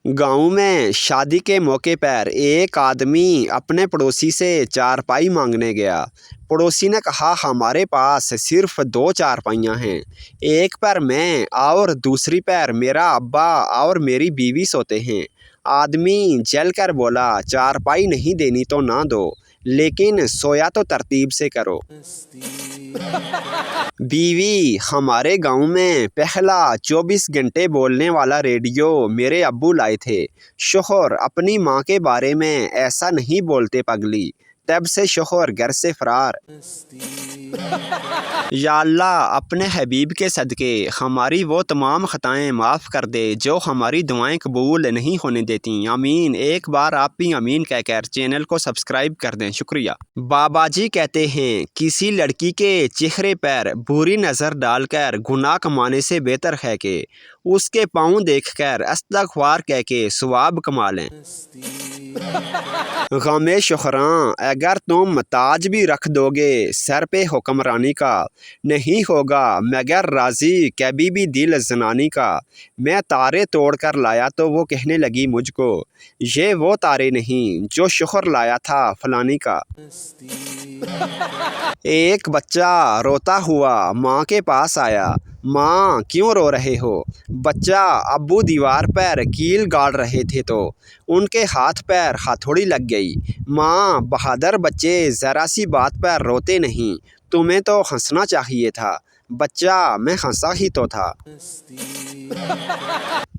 गांव में शादी के मौके पर एक आदमी अपने पड़ोसी से चारपाई मांगने गया। पड़ोसी ने कहा, हमारे पास सिर्फ 2 चारपाइयाँ हैं, एक पर मैं और दूसरी पर मेरा अब्बा और मेरी बीवी सोते हैं। आदमी जल कर बोला, चारपाई नहीं देनी तो ना दो, लेकिन सोया तो तरतीब से करो। बीवी, हमारे गांव में पहला 24 घंटे बोलने वाला रेडियो मेरे अब्बू लाए थे। शोहर, अपनी माँ के बारे में ऐसा नहीं बोलते पगली। तब से शोहर घर से फरार। या अल्लाह, अपने हबीब के सदके हमारी वो तमाम ख़ताएँ माफ़ कर दे जो हमारी दुआएं कबूल नहीं होने देती। आमीन। एक बार आप भी आमीन कहकर चैनल को सब्सक्राइब कर दें। शुक्रिया। बाबा जी कहते हैं, किसी लड़की के चेहरे पर बुरी नज़र डालकर गुनाह कमाने से बेहतर है कि उसके पाँव देखकर अस्तगफार कह के सवाब कमा लें। गमे शोहरां, अगर तुम ताज भी रख दोगे सर पे हुक्मरानी का, नहीं होगा मगर राजी कभी भी दिल जनानी का। मैं तारे तोड़ कर लाया तो वो कहने लगी मुझको, ये वो तारे नहीं जो शोहर लाया था फलानी का। एक बच्चा रोता हुआ माँ के पास आया। माँ, क्यों रो रहे हो? बच्चा, अब्बू दीवार पर कील गाड़ रहे थे तो उनके हाथ पर हथौड़ी लग गई। माँ, बहादुर बच्चे ज़रा सी बात पर रोते नहीं, तुम्हें तो हंसना चाहिए था। बच्चा, मैं हंसा ही तो था।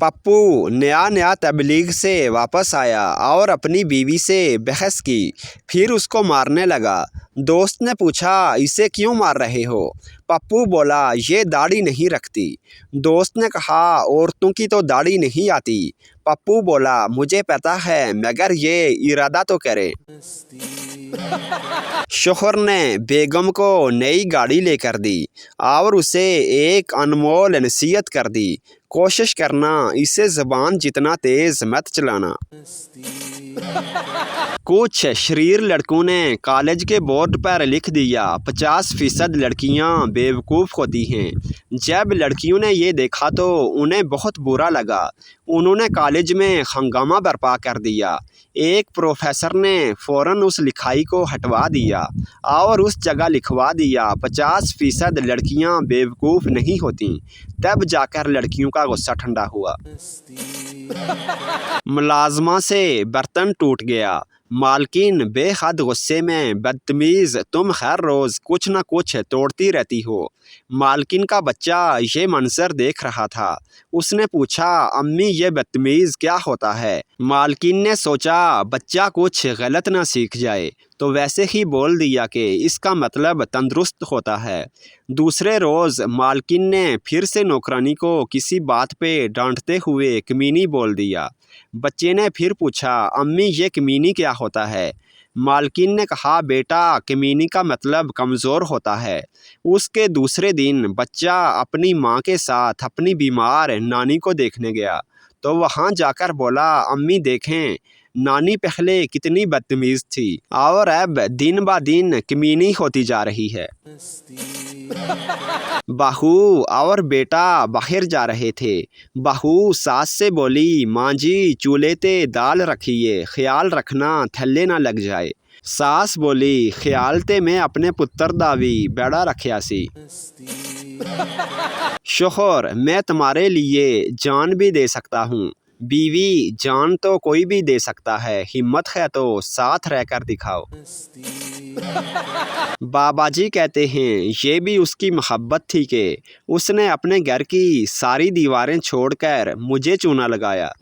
पप्पू नया तबलीग से वापस आया और अपनी बीवी से बहस की, फिर उसको मारने लगा। दोस्त ने पूछा, इसे क्यों मार रहे हो? पप्पू बोला, ये दाढ़ी नहीं रखती। दोस्त ने कहा, औरतों की तो दाढ़ी नहीं आती। पप्पू बोला, मुझे पता है मगर ये इरादा तो करे। शोहर ने बेगम को नई गाड़ी लेकर दी और उसे एक अनमोल नसीहत कर दी, कोशिश करना इसे ज़बान जितना तेज़ मत चलाना। कुछ शरीर लड़कों ने कॉलेज के बोर्ड पर लिख दिया, 50% लड़कियां बेवकूफ़ होती हैं। जब लड़कियों ने ये देखा तो उन्हें बहुत बुरा लगा। उन्होंने कॉलेज में हंगामा बर्पा कर दिया। एक प्रोफेसर ने फ़ौरन उस लिखाई को हटवा दिया और उस जगह लिखवा दिया, 50% लड़कियां बेवकूफ़ नहीं होती। तब जाकर लड़कियों का गुस्सा ठंडा हुआ। मुलाजमा से बर्तन टूट गया। मालकिन बेहद गुस्से में, बदतमीज़, तुम हर रोज़ कुछ न कुछ तोड़ती रहती हो। मालकिन का बच्चा ये मंजर देख रहा था। उसने पूछा, अम्मी, ये बदतमीज़ क्या होता है? मालकिन ने सोचा बच्चा कुछ गलत ना सीख जाए, तो वैसे ही बोल दिया कि इसका मतलब तंदुरुस्त होता है। दूसरे रोज़ मालकिन ने फिर से नौकरानी को किसी बात पे डांटते हुए कमीनी बोल दिया। बच्चे ने फिर पूछा, अम्मी, ये कमीनी क्या होता है? मालकिन ने कहा, बेटा, कमीनी का मतलब कमज़ोर होता है। उसके दूसरे दिन बच्चा अपनी माँ के साथ अपनी बीमार नानी को देखने गया तो वहाँ जाकर बोला, अम्मी देखें, नानी पहले कितनी बदतमीज़ थी और अब दिन ब दिन कमीनी होती जा रही है। बहू और बेटा बाहर जा रहे थे। बहू सास से बोली, माँ जी, चूल्हे ते दाल रखिए, ख्याल रखना थल्ले ना लग जाए। सास बोली, ख्याल ते मैं अपने पुत्र दावी बेड़ा रखिया सी। शोहर, मैं तुम्हारे लिए जान भी दे सकता हूँ। बीवी, जान तो कोई भी दे सकता है, हिम्मत है तो साथ रहकर दिखाओ। बाबा जी कहते हैं, ये भी उसकी मोहब्बत थी कि उसने अपने घर की सारी दीवारें छोड़कर मुझे चूना लगाया।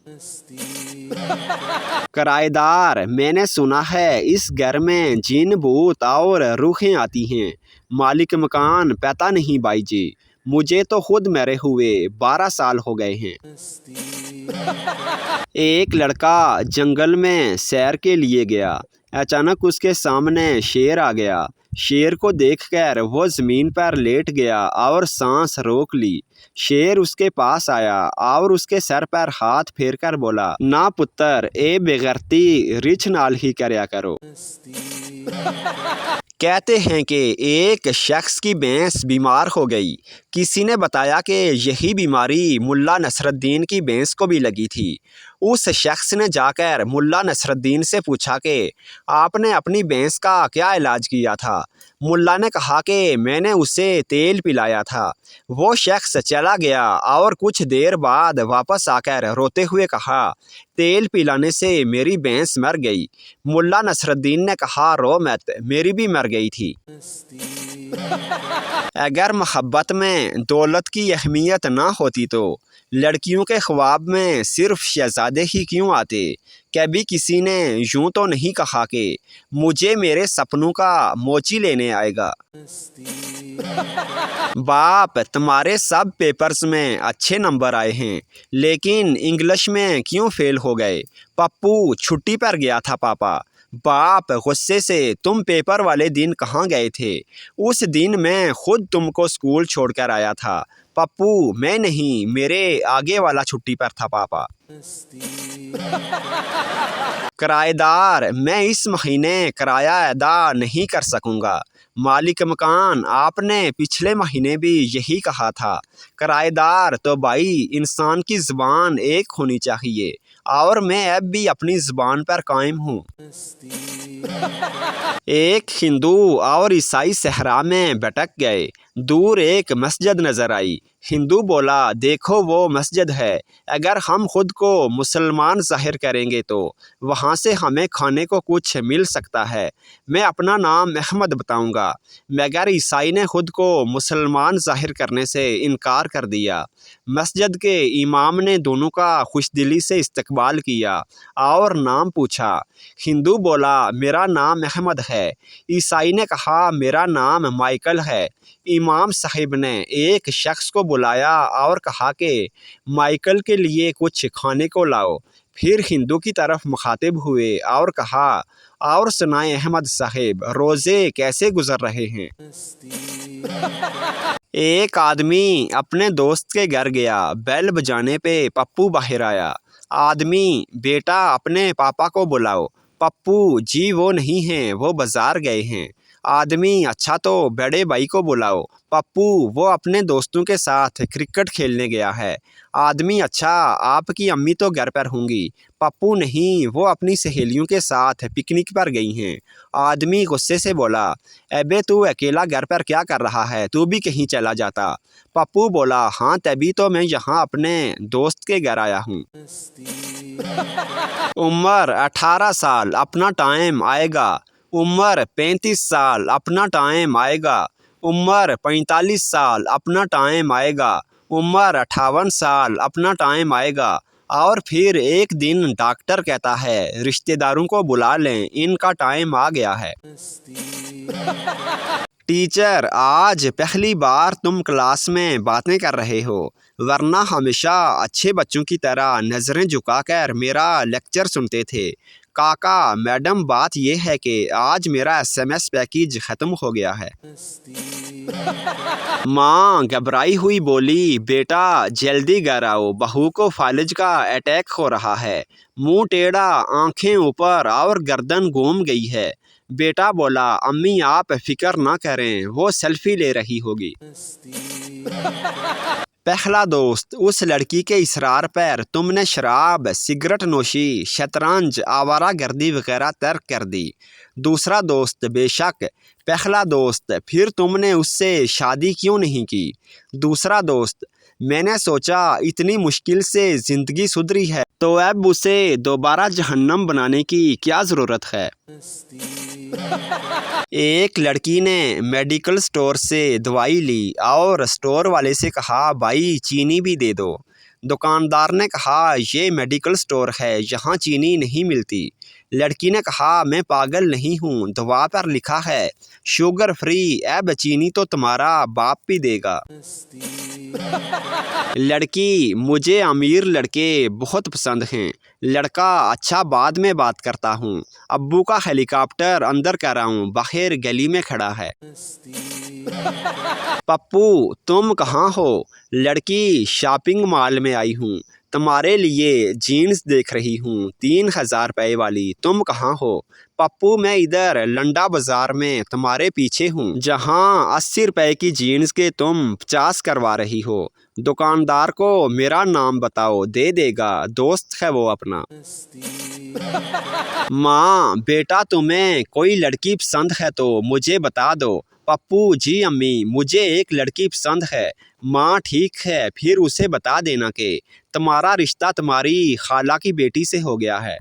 किराएदार, मैंने सुना है इस घर में जिन भूत और रूहें आती हैं। मालिक मकान, पता नहीं भाई जी, मुझे तो खुद मरे हुए 12 साल हो गए हैं। एक लड़का जंगल में सैर के लिए गया। अचानक उसके सामने शेर आ गया। शेर को देखकर वो ज़मीन पर लेट गया और सांस रोक ली। शेर उसके पास आया और उसके सर पर हाथ फेर कर बोला, ना पुत्र, ए बेगैरती, रिछ नाल ही करया करो। कहते हैं कि एक शख्स की भैंस बीमार हो गई। किसी ने बताया कि यही बीमारी मुल्ला नसरुद्दीन की भैंस को भी लगी थी। उस शख्स ने जाकर मुल्ला नसरुद्दीन से पूछा कि आपने अपनी भैंस का क्या इलाज किया था। मुल्ला ने कहा कि मैंने उसे तेल पिलाया था। वो शख्स चला गया और कुछ देर बाद वापस आकर रोते हुए कहा, तेल पिलाने से मेरी भैंस मर गई। मुल्ला नसरुद्दीन ने कहा, रो मत, मेरी भी मर गई थी। अगर मोहब्बत में दौलत की अहमियत ना होती तो लड़कियों के ख्वाब में सिर्फ शहजादे ही क्यों आते। कभी किसी ने यूं तो नहीं कहा कि मुझे मेरे सपनों का मोची लेने आएगा। बाप, तुम्हारे सब पेपर्स में अच्छे नंबर आए हैं, लेकिन इंग्लिश में क्यों फेल हो गए। पप्पू छुट्टी पर गया था पापा। बाप गुस्से से, तुम पेपर वाले दिन कहाँ गए थे। उस दिन मैं खुद तुमको स्कूल छोड़कर आया था। पप्पू, मैं नहीं, मेरे आगे वाला छुट्टी पर था पापा। किराएदार, मैं इस महीने किराया अदा नहीं कर सकूंगा। मालिक मकान, आपने पिछले महीने भी यही कहा था। किराएदार, तो भाई इंसान की ज़ुबान एक होनी चाहिए और मैं अब भी अपनी ज़ुबान पर कायम हूँ। एक हिंदू और ईसाई सहरा में भटक गए। दूर एक मस्जिद नज़र आई। हिंदू बोला, देखो वो मस्जिद है। अगर हम खुद को मुसलमान ज़ाहिर करेंगे तो वहाँ से हमें खाने को कुछ मिल सकता है। मैं अपना नाम अहमद बताऊँगा। मगर ईसाई ने खुद को मुसलमान ज़ाहिर करने से इनकार कर दिया। मस्जिद के इमाम ने दोनों का खुशदिली से इस्तकबाल किया और नाम पूछा। हिंदू बोला, मेरा नाम अहमद है। ईसाई ने कहा, मेरा नाम माइकल है। इमाम साहिब ने एक शख्स को बुलाया और कहा कि माइकल के लिए कुछ खाने को लाओ। फिर हिंदू की तरफ मुखातिब हुए और कहा, और सुनाए अहमद साहिब, रोज़े कैसे गुजर रहे हैं। एक आदमी अपने दोस्त के घर गया। बेल बजाने पे पप्पू बाहर आया। आदमी, बेटा अपने पापा को बुलाओ। पप्पू, जी वो नहीं हैं, वो बाज़ार गए हैं। आदमी, अच्छा तो बड़े भाई को बुलाओ। पप्पू, वो अपने दोस्तों के साथ क्रिकेट खेलने गया है। आदमी, अच्छा आपकी अम्मी तो घर पर होंगी। पप्पू, नहीं, वो अपनी सहेलियों के साथ पिकनिक पर गई हैं। आदमी गुस्से से बोला, अबे तू अकेला घर पर क्या कर रहा है, तू भी कहीं चला जाता। पप्पू बोला, हाँ तभी तो मैं यहाँ अपने दोस्त के घर आया हूँ। उम्र 18 साल, अपना टाइम आएगा। उम्र 35 साल, अपना टाइम आएगा। उम्र 45 साल, अपना टाइम आएगा। उम्र 58 साल, अपना टाइम आएगा। और फिर एक दिन डॉक्टर कहता है, रिश्तेदारों को बुला लें, इनका टाइम आ गया है। टीचर, आज पहली बार तुम क्लास में बातें कर रहे हो, वरना हमेशा अच्छे बच्चों की तरह नज़रें झुकाकर मेरा लेक्चर सुनते थे। काका, मैडम, बात यह है कि आज मेरा SMS पैकेज ख़त्म हो गया है। माँ घबराई हुई बोली, बेटा जल्दी घर आओ, बहू को फालिज का अटैक हो रहा है। मुंह टेढ़ा, आंखें ऊपर और गर्दन घूम गई है। बेटा बोला, अम्मी आप फिक्र ना करें, वो सेल्फी ले रही होगी। पहला दोस्त, उस लड़की के इसरार पर तुमने शराब, सिगरेट नोशी, शतरंज, आवारागर्दी वगैरह तर्क कर दी। दूसरा दोस्त, बेशक। पहला दोस्त, फिर तुमने उससे शादी क्यों नहीं की। दूसरा दोस्त, मैंने सोचा इतनी मुश्किल से ज़िंदगी सुधरी है तो अब उसे दोबारा जहन्नम बनाने की क्या ज़रूरत है। एक लड़की ने मेडिकल स्टोर से दवाई ली और स्टोर वाले से कहा, भाई चीनी भी दे दो। दुकानदार ने कहा, ये मेडिकल स्टोर है, यहाँ चीनी नहीं मिलती। लड़की ने कहा, मैं पागल नहीं हूँ, दवा पर लिखा है शुगर फ्री, अब चीनी तो तुम्हारा बाप भी देगा। लड़की, मुझे अमीर लड़के बहुत पसंद हैं। लड़का, अच्छा बाद में बात करता हूँ, अब्बू का हेलीकॉप्टर अंदर कर रहा हूँ, बाहर गली में खड़ा है। पप्पू, तुम कहाँ हो। लड़की, शॉपिंग मॉल में आई हूँ। तुम्हारे लिए जीन्स देख रही हूँ 3000 रुपये वाली, तुम कहाँ हो? पप्पू मैं इधर लंडा बाज़ार में तुम्हारे पीछे हूँ, जहाँ 80 रुपये की जीन्स के तुम 50 करवा रही हो। दुकानदार को मेरा नाम बताओ, दे देगा, दोस्त है वो अपना। माँ बेटा तुम्हें कोई लड़की पसंद है तो मुझे बता दो। पप्पू जी अम्मी मुझे एक लड़की पसंद है। माँ ठीक है फिर उसे बता देना कि तुम्हारा रिश्ता तुम्हारी खाला की बेटी से हो गया है।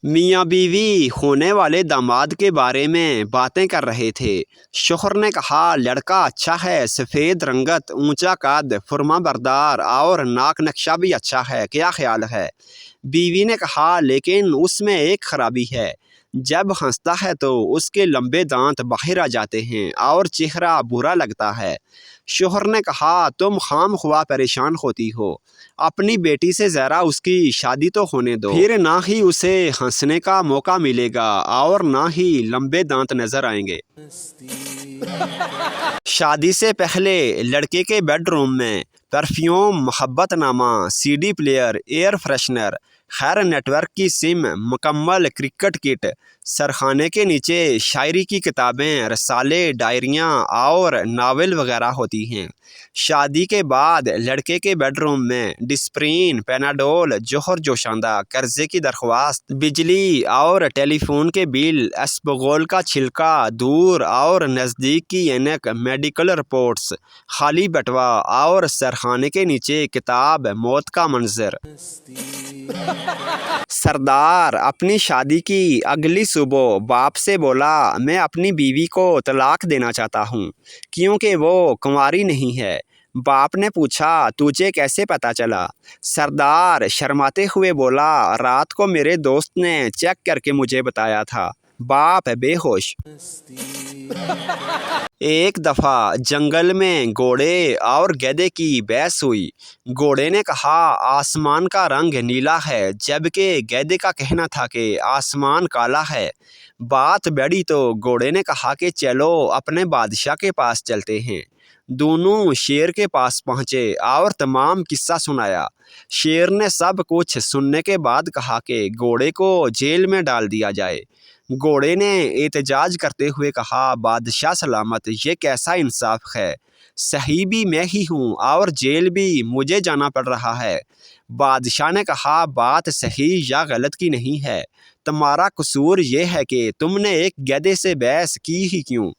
मियाँ बीवी होने वाले दामाद के बारे में बातें कर रहे थे। शोहर ने कहा लड़का अच्छा है, सफ़ेद रंगत, ऊंचा कद, फुरमा बरदार और नाक नक्शा भी अच्छा है, क्या ख्याल है? बीवी ने कहा लेकिन उसमें एक खराबी है, जब हंसता है तो उसके लंबे दांत बाहर आ जाते हैं और चेहरा बुरा लगता है। शोहर ने कहा तुम खामख्वाह परेशान होती हो, अपनी बेटी से ज़रा उसकी शादी तो होने दो, फिर ना ही उसे हंसने का मौका मिलेगा और ना ही लंबे दांत नजर आएंगे। शादी से पहले लड़के के बेडरूम में परफ्यूम, मोहब्बतनामा, सीडी प्लेयर, एयर फ्रेशनर, खैर नेटवर्क की सिम, मुकम्मल क्रिकेट किट, सरखाने के नीचे शायरी की किताबें, रसाले, डायरियाँ और नावल वगैरह होती हैं। शादी के बाद लड़के के बेडरूम में डिस्प्रिन, पेनाडोल, जोहर जोशांदा, कर्जे की दरख्वास्त, बिजली और टेलीफोन के बिल, एस्बगोल का छिलका, दूर और नज़दीक की ऐनक, मेडिकल रिपोर्ट्स, खाली बटवा और सरखाने के नीचे किताब मौत का मंजर। सरदार अपनी शादी की अगली सुबह बाप से बोला मैं अपनी बीवी को तलाक देना चाहता हूँ क्योंकि वो कुंवारी नहीं है। बाप ने पूछा तुझे कैसे पता चला? सरदार शर्माते हुए बोला रात को मेरे दोस्त ने चेक करके मुझे बताया था। बाप बेहोश। एक दफ़ा जंगल में घोड़े और गधे की बहस हुई। घोड़े ने कहा आसमान का रंग नीला है, जबकि गधे का कहना था कि आसमान काला है। बात बढ़ी तो घोड़े ने कहा कि चलो अपने बादशाह के पास चलते हैं। दोनों शेर के पास पहुँचे और तमाम किस्सा सुनाया। शेर ने सब कुछ सुनने के बाद कहा कि घोड़े को जेल में डाल दिया जाए। घोड़े ने एहतजाज करते हुए कहा बादशाह सलामत, ये कैसा इंसाफ है? सही भी मैं ही हूँ और जेल भी मुझे जाना पड़ रहा है। बादशाह ने कहा बात सही या गलत की नहीं है, तुम्हारा कसूर ये है कि तुमने एक गधे से बहस की ही क्यों?